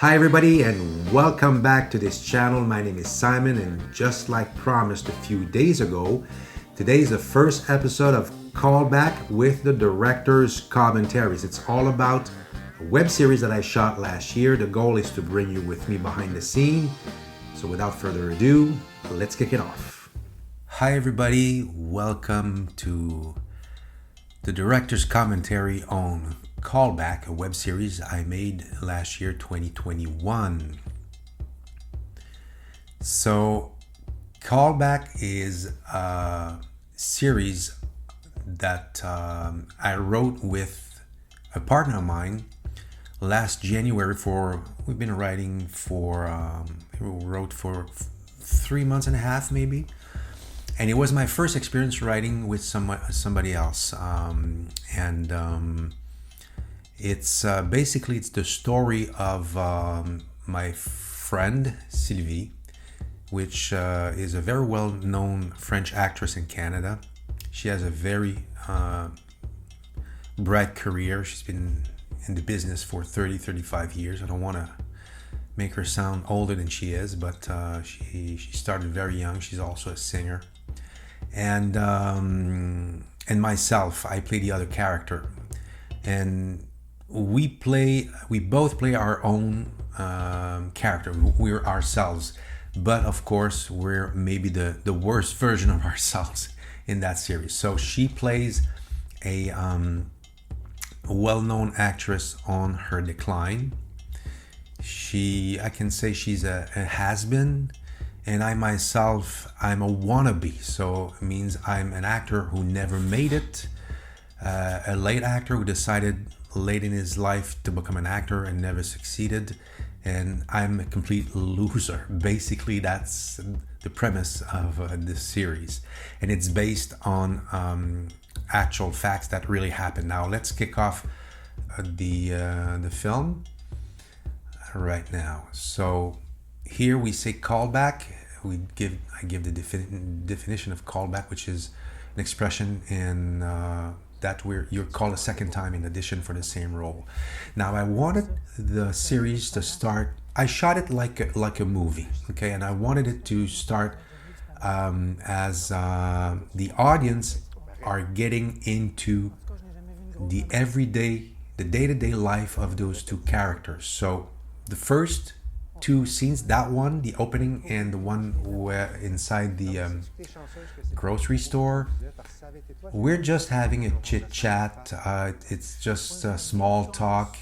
Hi everybody and welcome back to this channel. My name is Simon, and just like promised a few days ago, today is the first episode of Callback with the director's Commentaries. It's all about a web series that I shot last year. The goal is to bring you with me behind the scene. So without further ado, let's kick it off. Hi everybody, welcome to the director's commentary on Callback, a web series I made last year, 2021. So, Callback is a series that I wrote with a partner of mine last January. We've been writing we wrote for 3 months and a half maybe. And it was my first experience writing with somebody else. It's basically the story of my friend Sylvie, which is a very well-known French actress in Canada. She has a very bright career. She's been in the business for 35 years. I don't want to make her sound older than she is, but she started very young. She's also a singer. And myself, I play the other character. And we both play our own character. We're ourselves, but of course we're maybe the worst version of ourselves in that series. So she plays a well-known actress on her decline. I can say she's a has-been, and I myself, I'm a wannabe. So it means I'm an actor who never made it, a late actor who decided late in his life to become an actor and never succeeded, and I'm a complete loser. Basically, that's the premise of this series, and it's based on actual facts that really happened. Now let's kick off the film right now. So here we say callback. I give the definition of callback, which is an expression in that you're called a second time in addition for the same role. Now I wanted the series to start. I shot it like a movie, okay, and I wanted it to start as the audience are getting into the day-to-day life of those two characters. So the first two scenes, that one, the opening, and the one where inside the grocery store, we're just having a chit chat. It's just small talk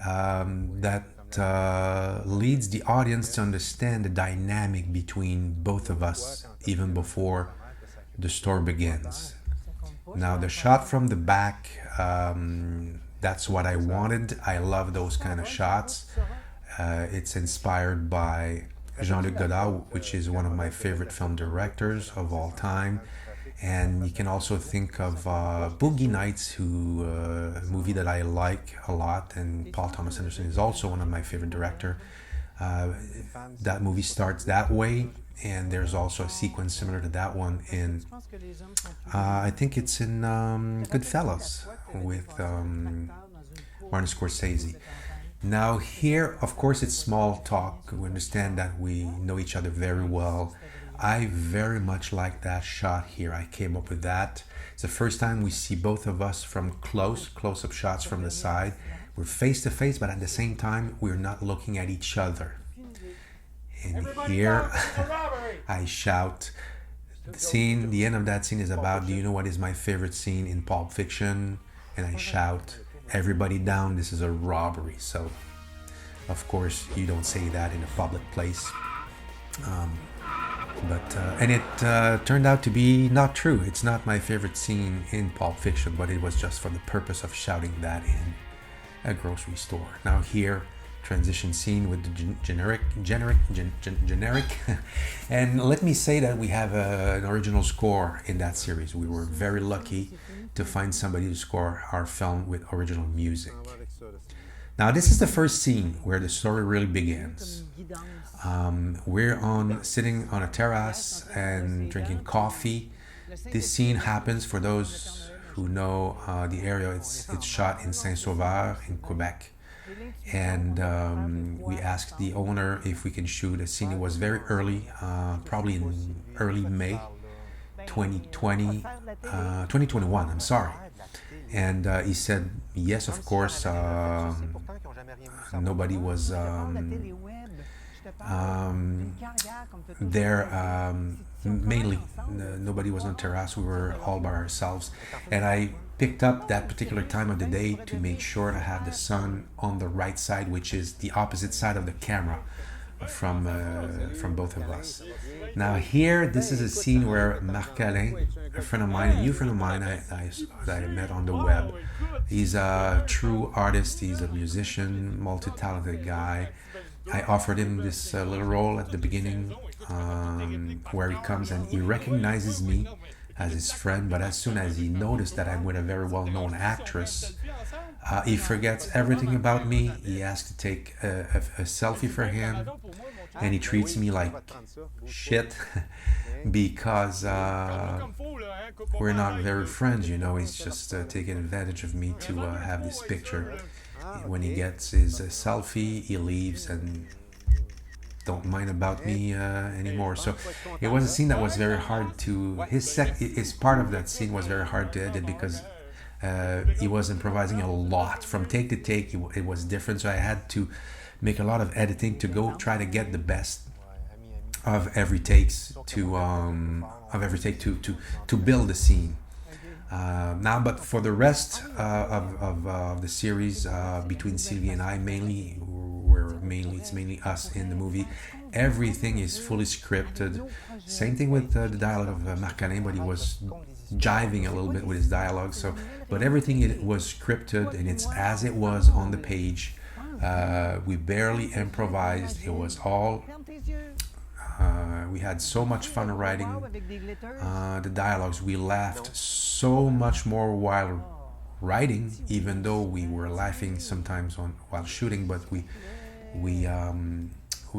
that leads the audience to understand the dynamic between both of us even before the story begins. Now the shot from the back, that's what I wanted. I love those kind of shots. It's inspired by Jean-Luc Godard, which is one of my favorite film directors of all time. And you can also think of Boogie Nights, a movie that I like a lot, and Paul Thomas Anderson is also one of my favorite directors. That movie starts that way, and there's also a sequence similar to that one in, I think it's in Goodfellas with Martin Scorsese. Now here, of course, it's small talk. We understand that we know each other very well. I very much like that shot here. I came up with that. It's the first time we see both of us from close-up shots from the side. We're face to face, but at the same time, we're not looking at each other. And here, I shout. The end of that scene is about, do you know what is my favorite scene in Pulp Fiction? And I shout, everybody down, this is a robbery. So, of course, you don't say that in a public place. And it turned out to be not true. It's not my favorite scene in Pulp Fiction, but it was just for the purpose of shouting that in a grocery store. Now here, transition scene with the generic. And let me say that we have an original score in that series. We were very lucky to find somebody to score our film with original music. Now this is the first scene where the story really begins. We're sitting on a terrace and drinking coffee. This scene happens, for those who know the area, it's shot in Saint-Sauveur in Quebec. and we asked the owner if we can shoot a scene. It was very early, probably in early May 2020, 2021, I'm sorry. And he said yes, of course. Nobody was there, mainly nobody was on terrace. We were all by ourselves, and I picked up that particular time of the day to make sure to have the sun on the right side, which is the opposite side of the camera from both of us. Now here, this is a scene where Marc-Alain, a friend of mine, a new friend of mine that I met on the web, he's a true artist, he's a musician, multi-talented guy. I offered him this little role at the beginning, where he comes and he recognizes me as his friend, but as soon as he noticed that I'm with a very well-known actress, he forgets everything about me. He asks to take a selfie for him, and he treats me like shit because we're not very friends, you know. He's just taking advantage of me to have this picture. When he gets his selfie, he leaves and don't mind about me anymore. So it was a scene that was very hard to his part of that scene was very hard to edit because he was improvising a lot from take to take. It was different, so I had to make a lot of editing to go try to get the best of every take to build the scene. Now, but for the rest of the series, between Sylvie and I, it's mainly us in the movie. Everything is fully scripted. Same thing with the dialogue of Marc-Alain, but he was jiving a little bit with his dialogue. But everything was scripted, and it's as it was on the page. We barely improvised. It was all. We had so much fun writing the dialogues. We laughed so much more while writing, even though we were laughing sometimes while shooting. But we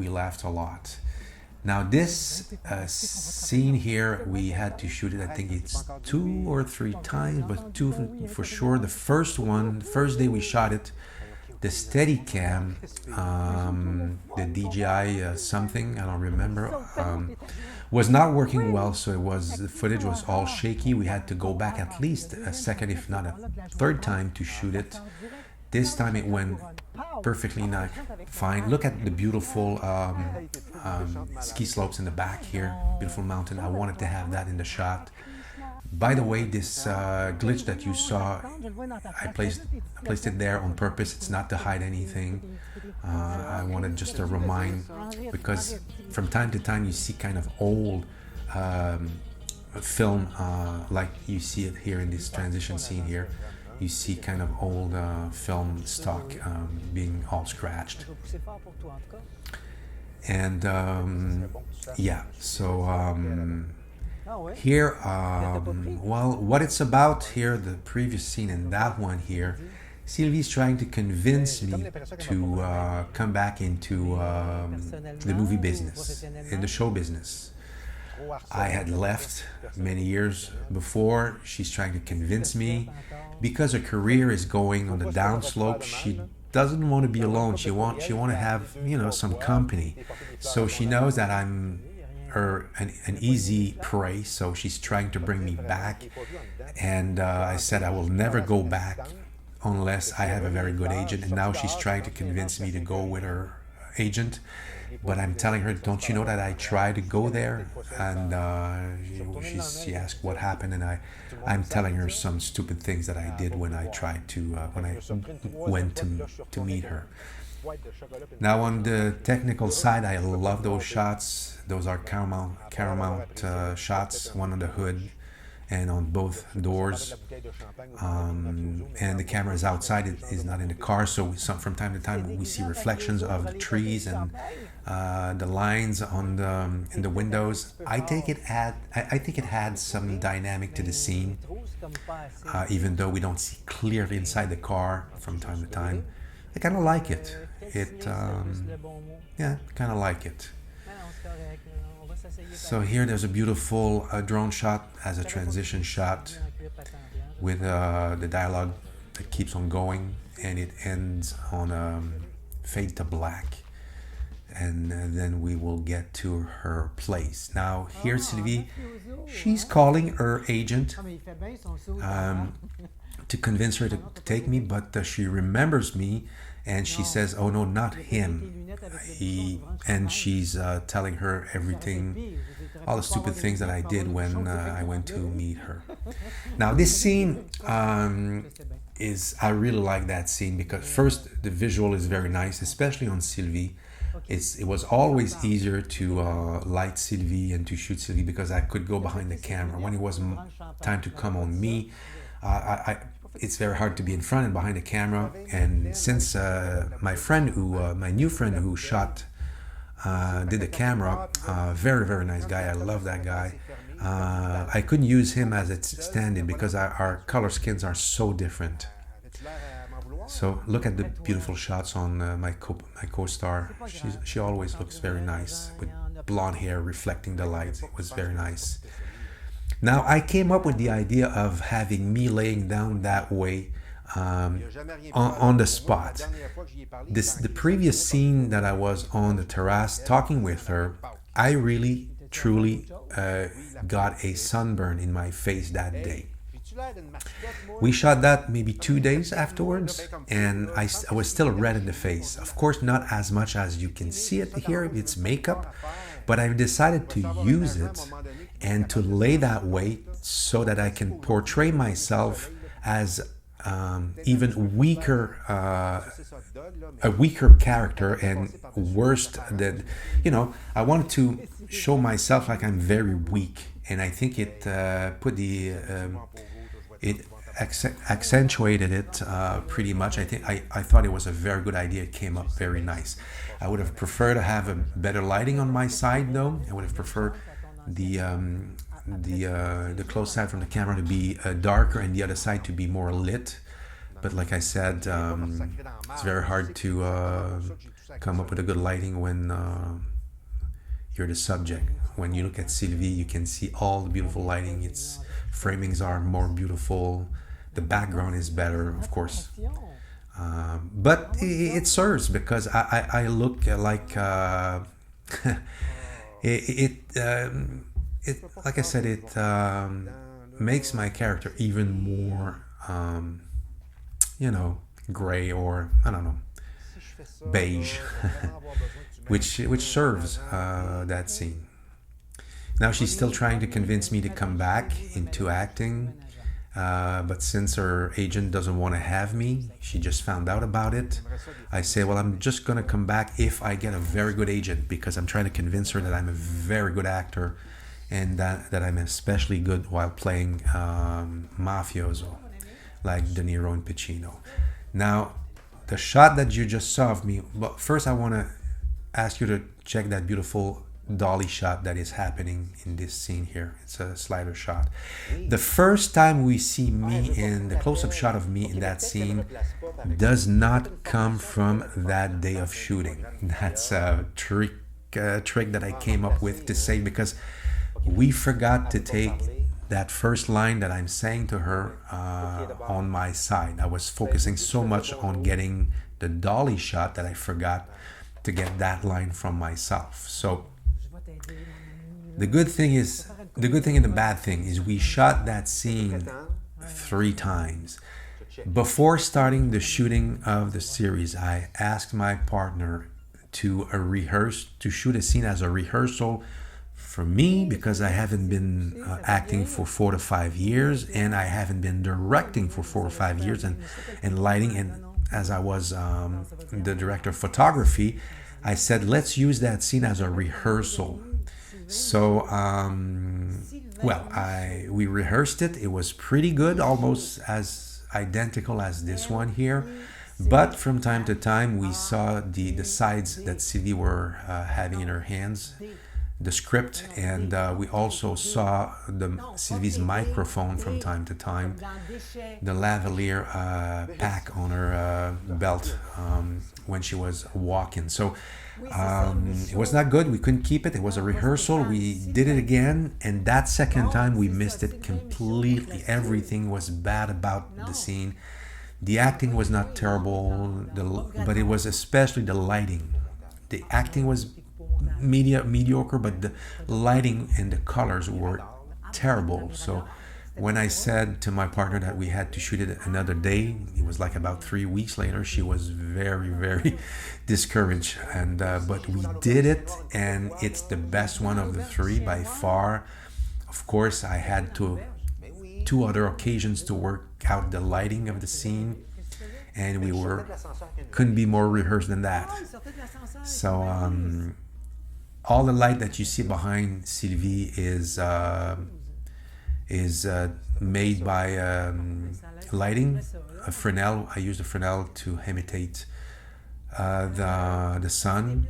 laughed a lot. Now this scene here, we had to shoot it. I think it's 2 or 3 times, but 2 for sure. The first day we shot it, the Steadicam, the DJI something, I don't remember, was not working well, so the footage was all shaky. We had to go back at least a second, if not a third time, to shoot it. This time it went perfectly fine. Look at the beautiful ski slopes in the back here, beautiful mountain. I wanted to have that in the shot. By the way, this glitch that you saw, I placed it there on purpose. It's not to hide anything. I wanted just to remind, because from time to time you see kind of old film, like you see it here in this transition scene here. You see kind of old film stock being all scratched. And yeah, so here, well, what it's about here, the previous scene and that one here, Sylvie's trying to convince me to come back into the movie business, in the show business. I had left many years before. She's trying to convince me because her career is going on the downslope. She doesn't want to be alone. She want to have, you know, some company. So she knows that I'm an easy prey. So she's trying to bring me back. And I said I will never go back unless I have a very good agent. And now she's trying to convince me to go with her agent. But I'm telling her, don't you know that I tried to go there? And she asked what happened, and I'm telling her some stupid things that I did when I tried to when I went to meet her. Now on the technical side, I love those shots. Those are Paramount shots, one on the hood and on both doors, and the camera is outside. It is not in the car, so from time to time we see reflections of the trees and the lines on in the windows. I think it had some dynamic to the scene, even though we don't see clearly inside the car from time to time. I kind of like it. Yeah, kind of like it. So here there's a beautiful drone shot as a transition shot with the dialogue that keeps on going, and it ends on fade to black, and then we will get to her place. Now here Sylvie, she's calling her agent to convince her to take me, but she remembers me and she says, oh no, not him. And she's telling her everything, all the stupid things that I did when I went to meet her. Now this scene I really like that scene because first the visual is very nice, especially on Sylvie. It was always easier to light Sylvie and to shoot Sylvie because I could go behind the camera. When it was time to come on me, it's very hard to be in front and behind the camera. And since my new friend who shot, did the camera, very, very nice guy. I love that guy. I couldn't use him as a stand-in because our color skins are so different. So look at the beautiful shots on my co-star. She always looks very nice with blonde hair reflecting the light. It was very nice. Now I came up with the idea of having me laying down that way on the spot. The previous scene that I was on the terrace talking with her, I really truly got a sunburn in my face that day. We shot that maybe 2 days afterwards, and I was still red in the face. Of course, not as much as you can see it here, it's makeup, but I've decided to use it and to lay that way so that I can portray myself as even weaker, a weaker character and worse than, I wanted to show myself like I'm very weak, and I think it put it accentuated it pretty much. I thought it was a very good idea. It came up very nice. I would have preferred to have a better lighting on my side though. I would have preferred the close side from the camera to be darker and the other side to be more lit. But like I said, it's very hard to come up with a good lighting when you're the subject. When you look at Sylvie, you can see all the beautiful lighting. Its framings are more beautiful. The background is better, of course. But it serves because I look like like I said, it makes my character even more, gray, or I don't know, beige, which serves that scene. Now she's still trying to convince me to come back into acting, but since her agent doesn't want to have me, she just found out about it. I say, well, I'm just going to come back if I get a very good agent, because I'm trying to convince her that I'm a very good actor and that I'm especially good while playing mafioso like De Niro and Pacino. Now, the shot that you just saw of me, but first I want to ask you to check that beautiful dolly shot that is happening in this scene here. It's a slider shot. The first time we see me in the close-up shot of me in that scene does not come from that day of shooting. That's a trick that I came up with to say, because we forgot to take that first line that I'm saying to her on my side. I was focusing so much on getting the dolly shot that I forgot to get that line from myself. So the good thing and the bad thing is we shot that scene 3 times. Before starting the shooting of the series, I asked my partner to shoot a scene as a rehearsal for me, because I haven't been acting for 4 to 5 years, and I haven't been directing for 4 or 5 years, and lighting. And as I was the director of photography, I said, let's use that scene as a rehearsal. So, we rehearsed it. It was pretty good, almost as identical as this one here. But from time to time, we saw the sides that Sylvie were having in her hands, the script, and we also saw Sylvie's microphone from time to time, the lavalier pack on her belt when she was walking. So it was not good. We couldn't keep it. It was a rehearsal. We did it again, and that second time we missed it completely. Everything was bad about the scene. The acting was not terrible, but it was especially the lighting. The acting was mediocre, but the lighting and the colors were terrible. So when I said to my partner that we had to shoot it another day, it was like about 3 weeks later. She was very, very discouraged, and but we did it, and it's the best one of the three by far. Of course, I had two other occasions to work out the lighting of the scene, and we were couldn't be more rehearsed than that. So all the light that you see behind Sylvie is made by lighting, a Fresnel. I used a Fresnel to imitate the sun,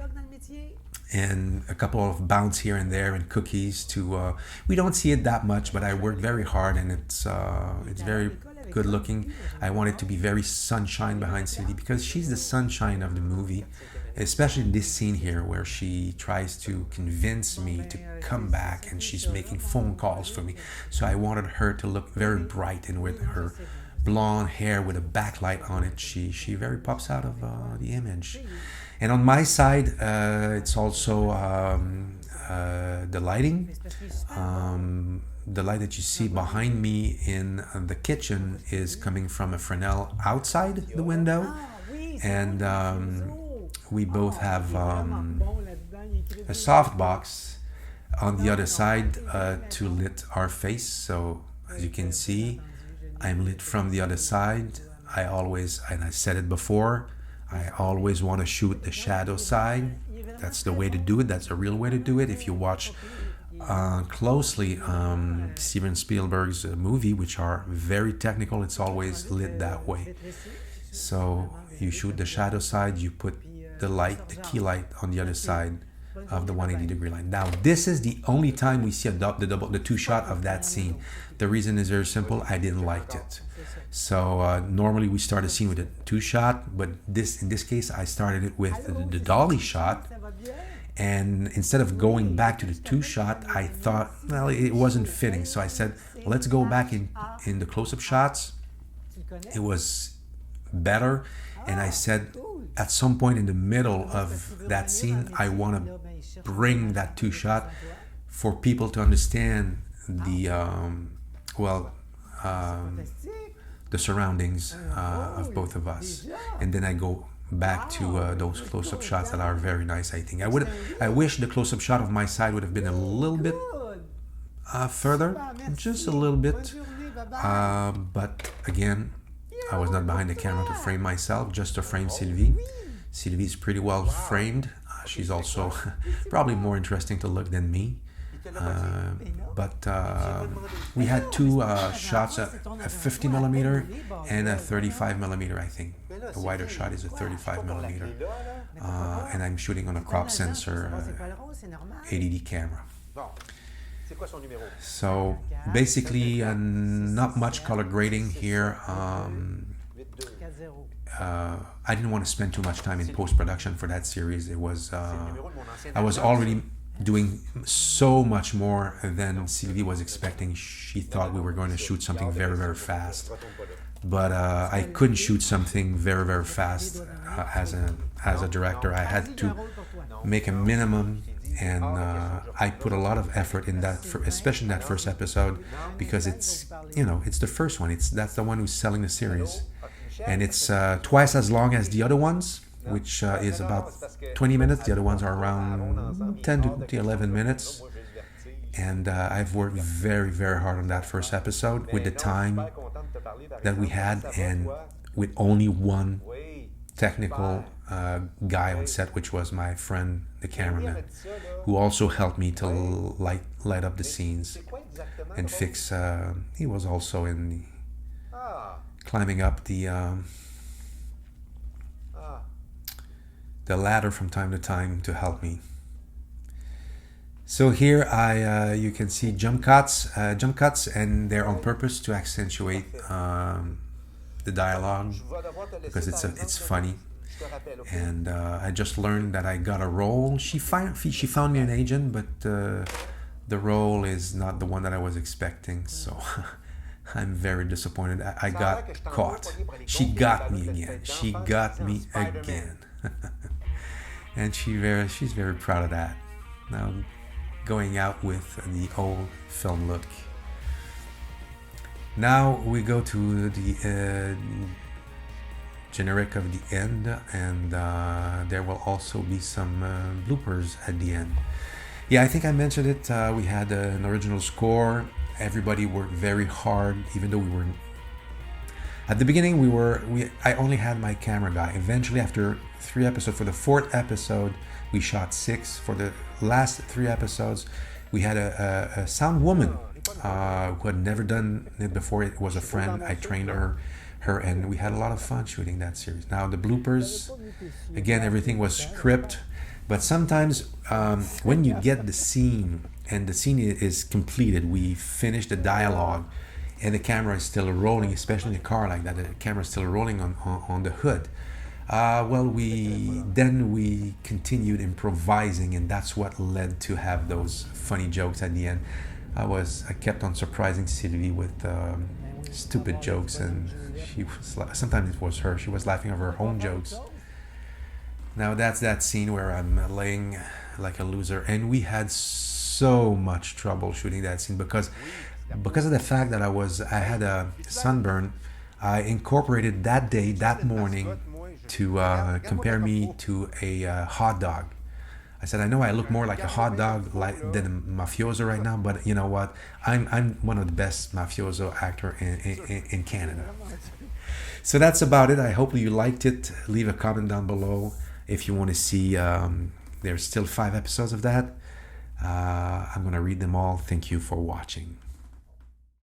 and a couple of bounce here and there, and cookies to. We don't see it that much, but I worked very hard, and it's very good looking. I want it to be very sunshine behind Sylvie because she's the sunshine of the movie, especially in this scene here where she tries to convince me to come back, and she's making phone calls for me. So I wanted her to look very bright, and with her blonde hair with a backlight on it, she very pops out of the image. And on my side, it's also the lighting. The light that you see behind me in the kitchen is coming from a Fresnel outside the window, and we both have a soft box on the other side to lit our face. So as you can see, I'm lit from the other side. I always, and I said it before, I always want to shoot the shadow side. That's the way to do it. That's the real way to do it. If you watch closely Steven Spielberg's movie, which are very technical, it's always lit that way. So you shoot the shadow side, you put the light, the key light on the other side of the 180-degree line. Now, this is the only time we see the two shot of that scene. The reason is very simple. I didn't like it. So normally we start a scene with a two shot, but in this case I started it with the dolly shot. And instead of going back to the two shot, I thought, well, it wasn't fitting. So I said, let's go back in the close-up shots. It was better. And I said, at some point in the middle of that scene, I want to bring that two shot for people to understand the surroundings of both of us. And then I go back to those close-up shots that are very nice. I think I wish the close-up shot of my side would have been a little bit further, just a little bit. But again, I was not behind the camera to frame myself, just to frame Sylvie. Sylvie's pretty well framed. She's also probably more interesting to look than me. But we had two shots, a 50 millimeter and a 35 millimeter, I think. The wider shot is a 35 millimeter. And I'm shooting on a crop sensor 80D camera. So basically not much color grading here. I didn't want to spend too much time in post-production for that series. It was I was already doing so much more than Sylvie was expecting. She thought we were going to shoot something very, very fast, but I couldn't shoot something very, very fast as a director. I had to make a minimum, and I put a lot of effort in that, especially in that first episode, because it's the first one. That's the one who's selling the series, and it's twice as long as the other ones, which is about 20 minutes. The other ones are around 10 to 11 minutes. And I've worked very, very hard on that first episode with the time that we had and with only one technical guy on set, which was my friend, the cameraman, who also helped me to light up the scenes and fix. He was also in climbing up the ladder from time to time to help me. So here you can see jump cuts, and they're on purpose to accentuate the dialogue because it's funny. And I just learned that I got a role. She found me an agent, but the role is not the one that I was expecting. So I'm very disappointed. I got caught. She got me again. She got me again. And she's very proud of that. Now, going out with the old film look. Now we go to the generic of the end, and there will also be some bloopers at the end. Yeah, I think I mentioned it. We had an original score. Everybody worked very hard, even though we were. At the beginning, I only had my camera guy. Eventually, after 3 episodes, for the 4th episode, we shot 6. For the last 3 episodes, we had a sound woman who had never done it before. It was a friend. I trained her, and we had a lot of fun shooting that series. Now the bloopers, again, everything was script, but sometimes when you get the scene and the scene is completed, we finish the dialogue, and the camera is still rolling, especially in a car like that. The camera is still rolling on the hood. We continued improvising, and that's what led to have those funny jokes at the end. I kept on surprising Sylvie with stupid jokes, and sometimes it was her. She was laughing over her own jokes. Now that's that scene where I'm laying like a loser, and we had so much trouble shooting that scene because of the fact that I had a sunburn. I incorporated that morning to compare me to a hot dog. I said, I know I look more like a hot dog than a mafioso right now, but you know what? I'm one of the best mafioso actor in Canada. So that's about it. I hope you liked it. Leave a comment down below if you want to see. There's still 5 episodes of that. I'm going to read them all. Thank you for watching.